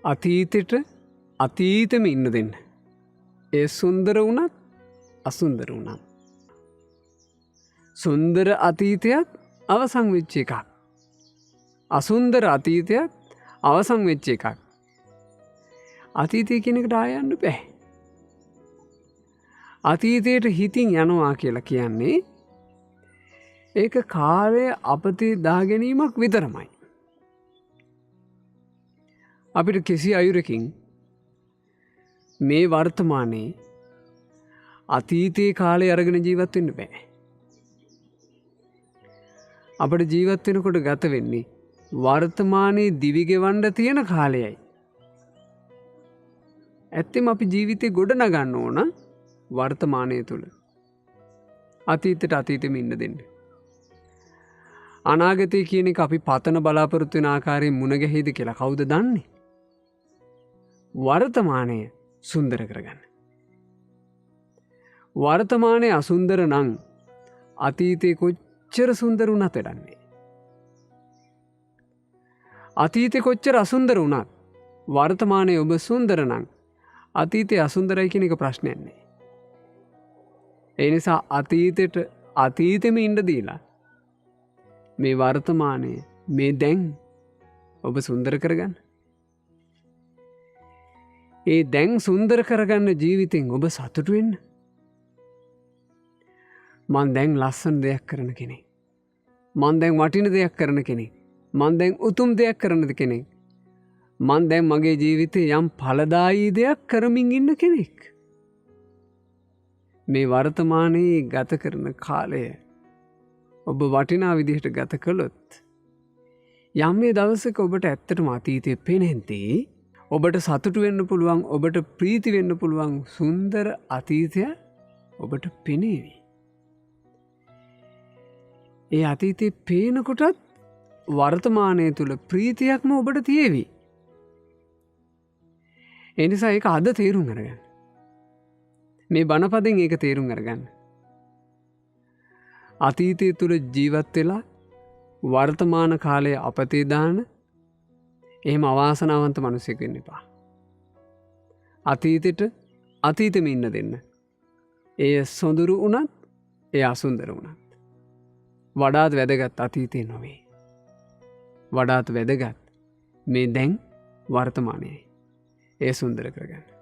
අතීතෙට අතීතෙම ඉන්න දෙන්න. ඒ සුන්දර වුණත් අසුන්දර වුණත්. සුන්දර අතීතයක් අවසන් වෙච්ච එකක්. අසුන්දර අතීතයක් අවසන් වෙච්ච එකක්. අතීතය කියන එකට ආය යන්න බෑ. අතීතයට හිතින් යනවා කියලා කියන්නේ ඒක කාලය අපතේ දා ගැනීමක් විතරමයි. අපිට කිසි අයුරකින් මේ වර්තමානයේ අතීතයේ කාලය අරගෙන ජීවත් වෙන්න බෑ. අපිට ජීවත් වෙනකොට ගත වෙන්නේ වර්තමානයේ දිවි ගෙවන්න තියෙන කාලයයි. ඇත්තෙම අපි ජීවිතේ ගොඩ නගන්න ඕන වර්තමානයේ තුල. අතීතයට අතීතෙම ඉන්න දෙන්න. අනාගතය කියන එක අපි පතන බලාපොරොත්තු වෙන ආකාරයෙන් මුණ ගැහිද කියලා කවුද දන්නේ? වර්තමානය සුන්දර කරගන්න. වර්තමානයේ අසුන්දර නම් අතීතේ කොච්චර සුන්දර වුණත් වැඩන්නේ. අතීතේ කොච්චර අසුන්දර වුණත් වර්තමානයේ ඔබ සුන්දර නම් අතීතේ අසුන්දරයි කියන එක ප්‍රශ්නයක් නෑ. ඒ නිසා අතීතෙට අතීතෙම ඉන්න දීලා මේ වර්තමානයේ මේ දැන් ඔබ සුන්දර කරගන්න. ඒ දැන් සුන්දර කරගන්න ජීවිතෙන් ඔබ සතුටු වෙන්න. මං දැන් ලස්සන දෙයක් කරන කෙනෙක්. මං දැන් වටින දෙයක් කරන කෙනෙක්. මං දැන් උතුම් දෙයක් කරන කෙනෙක්. මං දැන් මගේ ජීවිතේ යම් ඵලදායී දෙයක් කරමින් ඉන්න කෙනෙක්. මේ වර්තමානයේ ගත කරන කාලය ඔබ වටිනා විදිහට ගත කළොත් යම් මේ දවසක ඔබට ඇත්තටම අතීතයේ පෙනෙද්දී ඔබට සතුටු වෙන්න පුළුවන්, ඔබට ප්‍රීති වෙන්න පුළුවන් සුන්දර අතීතය ඔබට පෙනේවි. ඒ අතීතේ පේනකොටත් වර්තමානයේ තුල ප්‍රීතියක්ම ඔබට තියෙවි. ඒ නිසා ඒක අද තේරුම් අරගන්න. මේ බණපදෙන් ඒක තේරුම් අරගන්න. අතීතය තුල ජීවත් වෙලා වර්තමාන කාලයේ අපතේ දාන එහෙම අවාසනාවන්ත මිනිසෙක් වෙන්න එපා. අතීතෙට අතීතෙම ඉන්න දෙන්න. එය සොඳුරු වුණත්, එය අසුන්දර වුණත්. වඩාත් වැදගත් අතීතේ නොවේ. වඩාත් වැදගත් මේ දැන් වර්තමානයයි. ඒ සුන්දර කරගන්න.